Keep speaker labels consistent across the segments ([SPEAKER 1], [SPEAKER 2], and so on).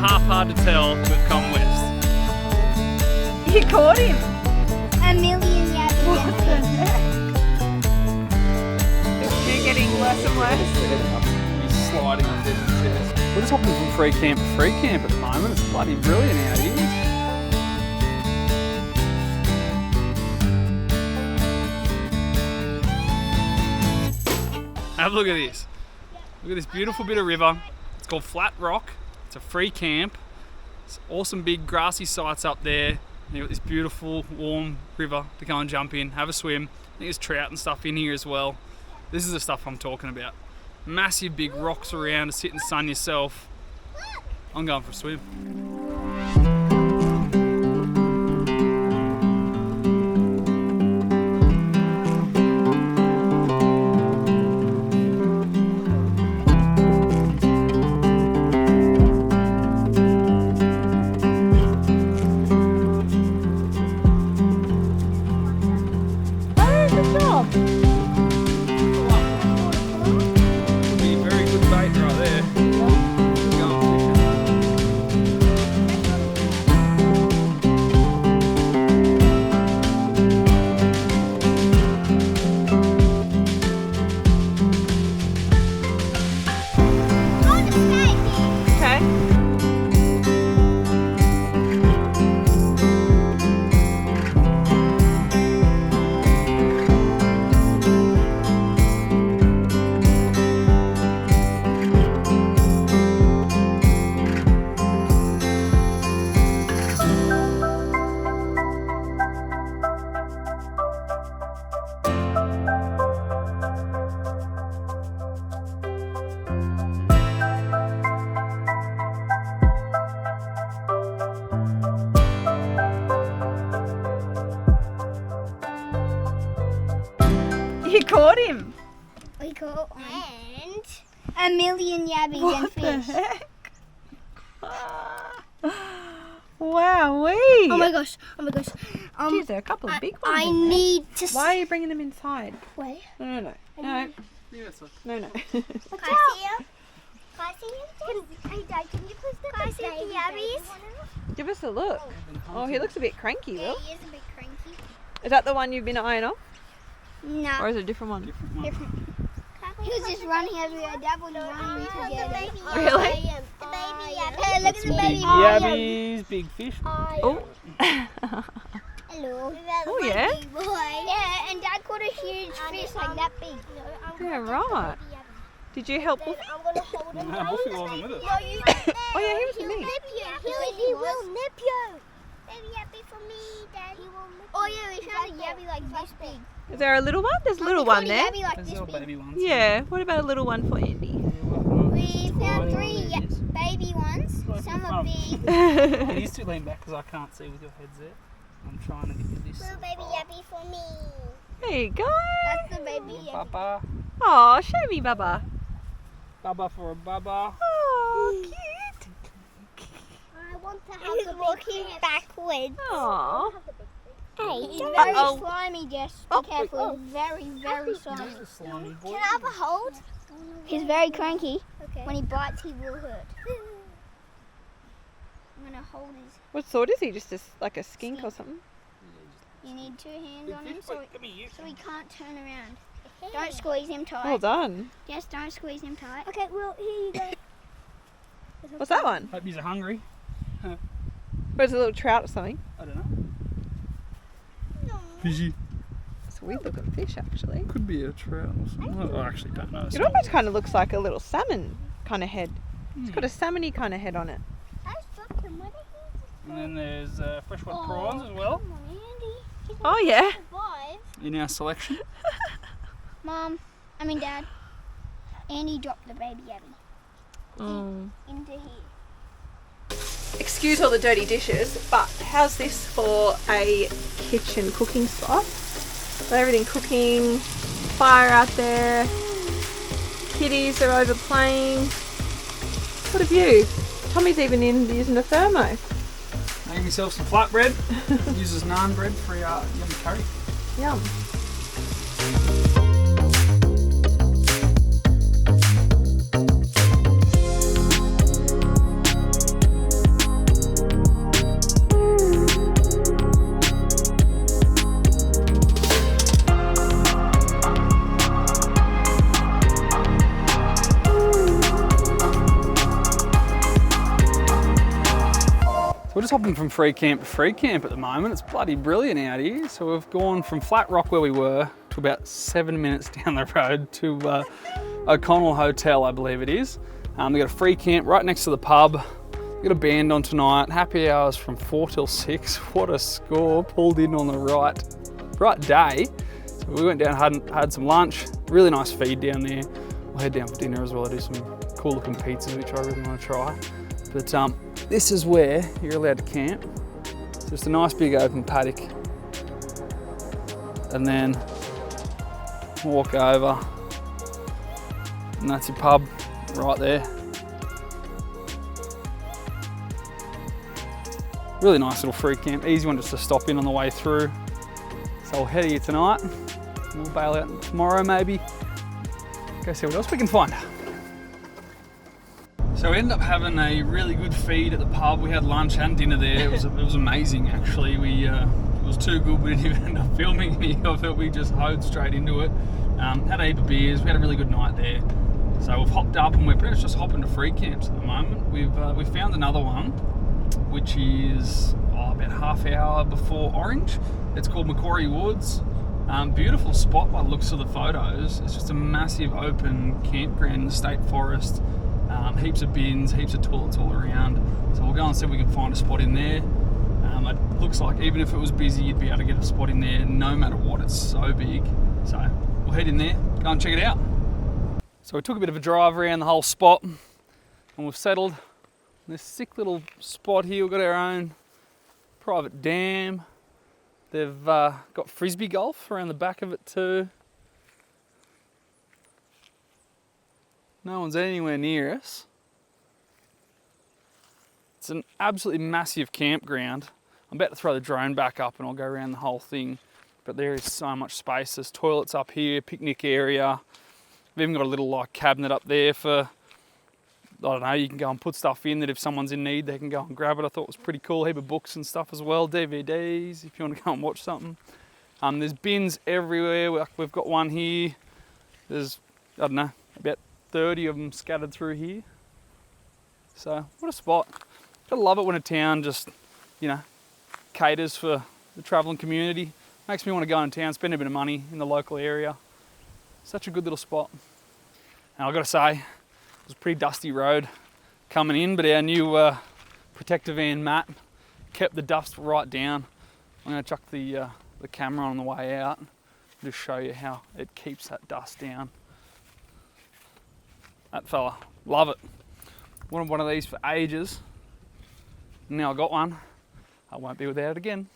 [SPEAKER 1] half hard to tell we've come west.
[SPEAKER 2] You caught him.
[SPEAKER 3] A million yabbies.
[SPEAKER 2] What the heck? You're getting worse and worse.
[SPEAKER 1] He's sliding on his chest. We're just hopping from free camp to free camp at the moment. It's bloody brilliant out here. Have a look at this. Look at this beautiful bit of river. It's called Flat Rock. It's a free camp. It's awesome big grassy sites up there. And you've got this beautiful warm river to go and jump in, have a swim. I think there's trout and stuff in here as well. This is the stuff I'm talking about. Massive big rocks around to sit and sun yourself. I'm going for a swim.
[SPEAKER 2] You caught him.
[SPEAKER 3] We caught one. And a million yabbies
[SPEAKER 2] What
[SPEAKER 3] and
[SPEAKER 2] the
[SPEAKER 3] fish.
[SPEAKER 2] heck? Wowee.
[SPEAKER 3] Oh my gosh. Oh my gosh.
[SPEAKER 2] Geez, there are a couple of big ones.
[SPEAKER 3] I
[SPEAKER 2] in there.
[SPEAKER 3] need to.
[SPEAKER 2] Why are you bringing them inside?
[SPEAKER 3] Wait.
[SPEAKER 2] No. No.
[SPEAKER 1] Yeah,
[SPEAKER 2] No.
[SPEAKER 3] Can I see him? Can I see him? Hey Dad, can you please look at the yabbies?
[SPEAKER 2] Give us a look. Oh, he looks a bit cranky,
[SPEAKER 3] Yeah,
[SPEAKER 2] Will.
[SPEAKER 3] he is a bit cranky.
[SPEAKER 2] Is that the one you've been eyeing off?
[SPEAKER 3] No.
[SPEAKER 2] Or is it a different one?
[SPEAKER 3] He was just running everywhere. Dad was running together.
[SPEAKER 2] Really?
[SPEAKER 3] The baby yabby. Hey, look at the baby
[SPEAKER 1] Yabbies, big fish.
[SPEAKER 2] Oh.
[SPEAKER 3] Hello.
[SPEAKER 2] Oh, yeah?
[SPEAKER 3] Yeah, and Dad caught a huge fish like that big.
[SPEAKER 2] Yeah, right. Did you help Wolfie?
[SPEAKER 3] I'm going to hold him.
[SPEAKER 1] No, Wolfie wasn't with us.
[SPEAKER 2] Oh, yeah, he was with me.
[SPEAKER 3] He will nip you. Baby yabby for me, Dad. He will nip you. Oh, yeah, we found a yabby like this big.
[SPEAKER 2] Is there a little one? There's a little one there.
[SPEAKER 3] Yabby like
[SPEAKER 1] There's
[SPEAKER 3] this
[SPEAKER 1] little
[SPEAKER 3] big.
[SPEAKER 1] baby ones.
[SPEAKER 2] Yeah. What about a little one for Andy?
[SPEAKER 3] We found three baby ones. Some are big.
[SPEAKER 1] It is too lean back because I can't see with your heads there. I'm trying to get you this.
[SPEAKER 3] Little baby yabby for me.
[SPEAKER 2] There you go.
[SPEAKER 3] That's the baby yabby.
[SPEAKER 1] Baba.
[SPEAKER 2] Oh, show me, Baba.
[SPEAKER 1] Baba for a baba.
[SPEAKER 2] Oh, cute.
[SPEAKER 3] I want to have the walking backwards.
[SPEAKER 2] Oh.
[SPEAKER 3] Hey, he's very slimy, Jess. Be
[SPEAKER 2] Oh.
[SPEAKER 3] careful. He's very, very slimy.
[SPEAKER 1] Just a slimy boy.
[SPEAKER 3] Can I have a hold? He's very cranky. Okay. When he bites, he will hurt. I'm going to hold his...
[SPEAKER 2] What sort is he? Just like a skink or something?
[SPEAKER 3] You need two hands
[SPEAKER 1] Big
[SPEAKER 3] on
[SPEAKER 1] fish,
[SPEAKER 3] him
[SPEAKER 1] wait, come here.
[SPEAKER 3] so he can't turn around. Don't squeeze him tight.
[SPEAKER 2] Well done.
[SPEAKER 3] Yes, don't squeeze him tight. Okay, well, here you go.
[SPEAKER 2] What's that one?
[SPEAKER 1] Hope you're hungry.
[SPEAKER 2] Or is it a little trout or something?
[SPEAKER 1] I don't know. Fishy.
[SPEAKER 2] It's a weird looking fish, actually.
[SPEAKER 1] Could be a trout or something. I actually don't know.
[SPEAKER 2] It almost kind of looks like a little salmon kind of head. It's got a salmony kind of head on it.
[SPEAKER 1] And then there's freshwater prawns as well
[SPEAKER 3] Come on, Andy. He's
[SPEAKER 2] Oh, yeah.
[SPEAKER 3] survive.
[SPEAKER 1] in our selection.
[SPEAKER 3] Dad. Andy dropped the baby yabby into here.
[SPEAKER 2] Excuse all the dirty dishes, but how's this for a kitchen cooking spot? Got everything cooking, fire out there, kitties are over playing. What a view. Tommy's even in using a thermo.
[SPEAKER 1] Making myself some flatbread. Uses naan bread for yummy curry.
[SPEAKER 2] Yum.
[SPEAKER 1] just hopping from free camp to free camp at the moment. It's bloody brilliant out here. So we've gone from Flat Rock where we were to about 7 minutes down the road to O'Connell Hotel, I believe it is. They've got a free camp right next to the pub. We've got a band on tonight. Happy hours from 4 till 6. What a score. Pulled in on the right day. So we went down, had some lunch. Really nice feed down there. We'll head down for dinner as well. I do some cool looking pizzas, which I really want to try. But this is where you're allowed to camp. It's just a nice big open paddock. And then walk over, and that's your pub right there. Really nice little free camp, easy one just to stop in on the way through. So we'll head here tonight. We'll bail out tomorrow maybe. Go see what else we can find. So we ended up having a really good feed at the pub. We had lunch and dinner there. It was amazing actually. It was too good, we didn't even end up filming any of it. We just hoed straight into it. Had a heap of beers, we had a really good night there. So we've hopped up and we're pretty much just hopping to free camps at the moment. We've found another one, which is about half hour before Orange. It's called Macquarie Woods. Beautiful spot by the looks of the photos. It's just a massive open campground in the state forest. Heaps of bins, heaps of toilets all around. So we'll go and see if we can find a spot in there. It looks like even if it was busy, you'd be able to get a spot in there no matter what. It's so big. So we'll head in there, go and check it out. So we took a bit of a drive around the whole spot and we've settled in this sick little spot here. We've got our own private dam. They've got frisbee golf around the back of it too. No one's anywhere near us. It's an absolutely massive campground. I'm about to throw the drone back up and I'll go around the whole thing. But there is so much space. There's toilets up here, picnic area. We've even got a little cabinet up there for, I don't know, you can go and put stuff in that if someone's in need, they can go and grab it. I thought it was pretty cool. A heap of books and stuff as well, DVDs if you want to go and watch something. There's bins everywhere. We've got one here. There's, I don't know, about 30 of them scattered through here. So what a spot. Gotta love it when a town just, caters for the travelling community. Makes me want to go in town, spend a bit of money in the local area. Such a good little spot. And I've got to say, it was a pretty dusty road coming in, but our new protector van mat kept the dust right down. I'm going to chuck the camera on the way out and just show you how it keeps that dust down. That fella, love it. Wanted one of these for ages. Now I got one. I won't be without it again.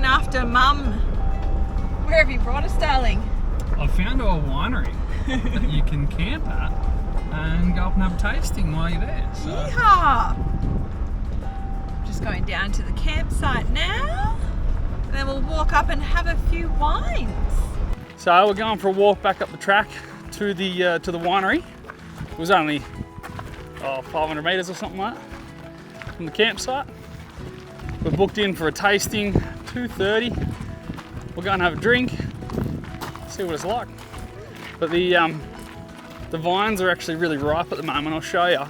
[SPEAKER 2] After Mum, where have you brought us, darling?
[SPEAKER 1] I've found a winery that you can camp at and go up and have a tasting while you're there. So.
[SPEAKER 2] Yeehaw! Just going down to the campsite now, and then we'll walk up and have a few wines.
[SPEAKER 1] So we're going for a walk back up the track to the winery. It was only 500 metres or something like that from the campsite. We're booked in for a tasting, 2:30. We'll go and have a drink, see what it's like. But the vines are actually really ripe at the moment. I'll show you.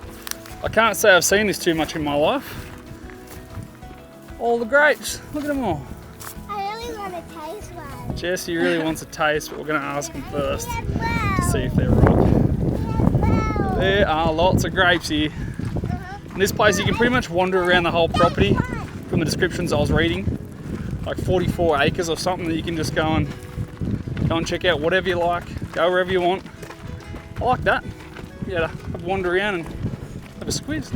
[SPEAKER 1] I can't say I've seen this too much in my life. All the grapes, look at them all.
[SPEAKER 3] I really want to taste one.
[SPEAKER 1] Jesse really wants a taste, but we're going to ask him first to see if they're ripe. There are lots of grapes here. In this place you can pretty much wander around the whole property. From the descriptions I was reading, like 44 acres or something that you can just go and Go and check out whatever you like. Go wherever you want. I like that. Yeah, have a wander around and have a squeeze.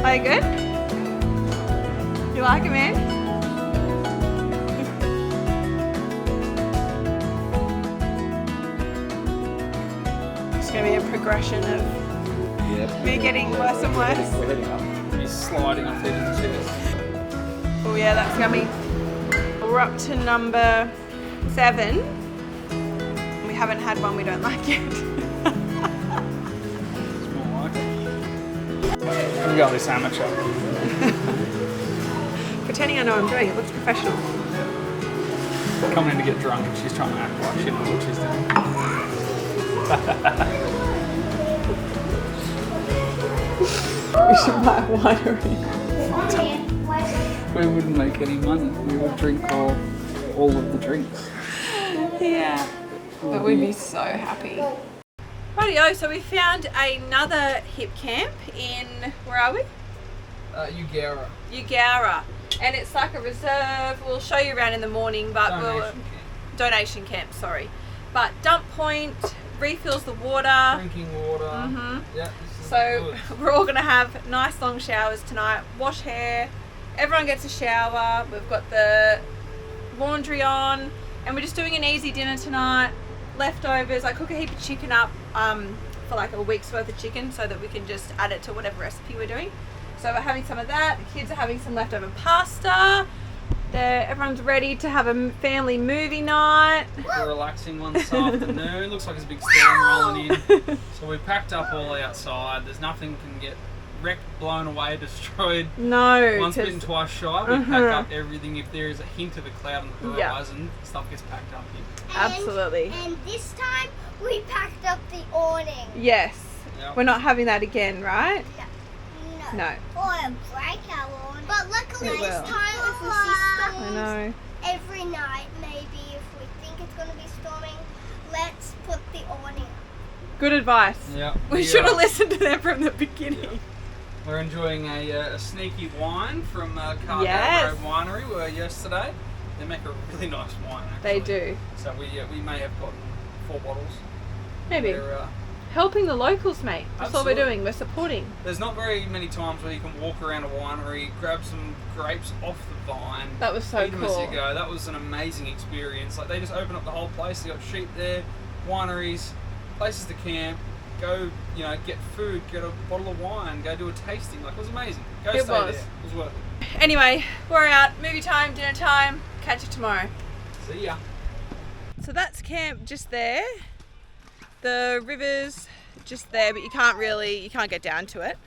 [SPEAKER 2] Are you good? You like it, man? It's going to be a progression of me getting worse and worse.
[SPEAKER 1] We're heading up. He's sliding off there to the chest.
[SPEAKER 2] Oh yeah, that's yummy. We're up to number 7. We haven't had one we don't like yet.
[SPEAKER 1] It's more like it. We got this amateur.
[SPEAKER 2] Pretending I know I'm doing it, looks professional.
[SPEAKER 1] Coming in to get drunk and she's trying to act like she knows what she's doing.
[SPEAKER 2] We should buy a winery.
[SPEAKER 1] We wouldn't make any money. We would drink all of the drinks.
[SPEAKER 2] Yeah. But we'd be so happy. Rightio, so we found another hip camp in, where are we?
[SPEAKER 1] Eugowra.
[SPEAKER 2] Eugowra. And it's like a reserve. We'll show you around in the morning, but donation camp, sorry. But dump point, refills the water.
[SPEAKER 1] Drinking water.
[SPEAKER 2] Mm-hmm.
[SPEAKER 1] Yeah.
[SPEAKER 2] So we're all going to have nice long showers tonight, wash hair, everyone gets a shower, we've got the laundry on, and we're just doing an easy dinner tonight, leftovers. I cook a heap of chicken up for like a week's worth of chicken so that we can just add it to whatever recipe we're doing. So we're having some of that, the kids are having some leftover pasta. Everyone's ready to have a family movie night.
[SPEAKER 1] A relaxing one this afternoon. Looks like there's a big storm rolling in. So we packed up all outside. There's nothing can get wrecked, blown away, destroyed.
[SPEAKER 2] No.
[SPEAKER 1] Once bitten, twice shy. We pack up everything. If there is a hint of a cloud on the horizon, stuff gets packed up here.
[SPEAKER 2] Absolutely.
[SPEAKER 3] And this time we packed up the awning.
[SPEAKER 2] Yes.
[SPEAKER 1] Yep.
[SPEAKER 2] We're not having that again, right? No.
[SPEAKER 3] Or a break our awning. But luckily
[SPEAKER 2] It
[SPEAKER 3] this
[SPEAKER 2] will.
[SPEAKER 3] time if we see storms
[SPEAKER 2] I know.
[SPEAKER 3] every night, maybe if we think it's going to be storming, let's put the awning up.
[SPEAKER 2] Good advice.
[SPEAKER 1] Yeah.
[SPEAKER 2] We should have listened to them from the beginning.
[SPEAKER 1] We're enjoying a sneaky wine from Cargo
[SPEAKER 2] Yes.
[SPEAKER 1] Road Winery. We were yesterday. They make a really nice wine, actually.
[SPEAKER 2] They do.
[SPEAKER 1] So we may have gotten 4 bottles.
[SPEAKER 2] Maybe.
[SPEAKER 1] They're,
[SPEAKER 2] Helping the locals, mate. That's all we're
[SPEAKER 1] Absolutely.
[SPEAKER 2] doing. We're supporting.
[SPEAKER 1] There's not very many times where you can walk around a winery, grab some grapes off the vine,
[SPEAKER 2] That was so
[SPEAKER 1] eat them as
[SPEAKER 2] cool.
[SPEAKER 1] you go. That was an amazing experience. Like, they just open up the whole place. They got sheep there, wineries, places to camp. Go, get food, get a bottle of wine, go do a tasting. Like, it was amazing. Go
[SPEAKER 2] It
[SPEAKER 1] stay
[SPEAKER 2] was.
[SPEAKER 1] there. It was worth it.
[SPEAKER 2] Anyway, we're out. Movie time, dinner time. Catch you tomorrow.
[SPEAKER 1] See ya.
[SPEAKER 2] So that's camp just there. The river's just there, but you can't get down to it.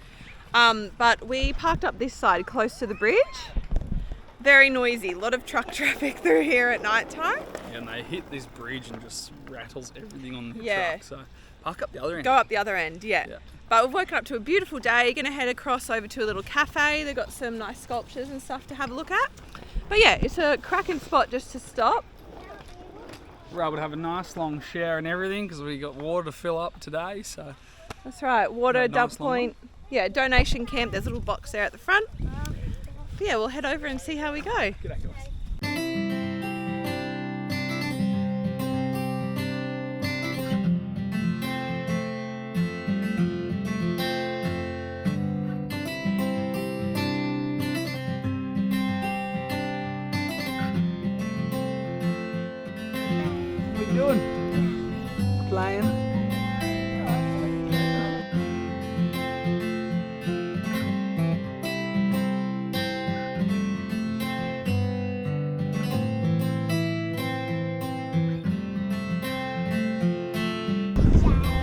[SPEAKER 2] But we parked up this side close to the bridge. Very noisy, a lot of truck traffic through here at night time.
[SPEAKER 1] Yeah, and they hit this bridge and just rattles everything on the
[SPEAKER 2] Yeah.
[SPEAKER 1] truck. So park up the other end.
[SPEAKER 2] Go up the other end, yeah.
[SPEAKER 1] Yeah.
[SPEAKER 2] But we've woken up to a beautiful day. Gonna head across over to a little cafe. They've got some nice sculptures and stuff to have a look at. But yeah, it's a cracking spot just to stop.
[SPEAKER 1] We're able to have a nice long shower and everything because we got water to fill up today. So
[SPEAKER 2] That's right, water,
[SPEAKER 1] Nice
[SPEAKER 2] dump
[SPEAKER 1] long
[SPEAKER 2] point. Yeah, donation camp. There's a little box there at the front. But yeah, we'll head over and see how we go.
[SPEAKER 1] g'day guys. What are you doing?
[SPEAKER 2] Playing.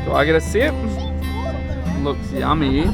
[SPEAKER 1] Do I get a sip? Looks yummy.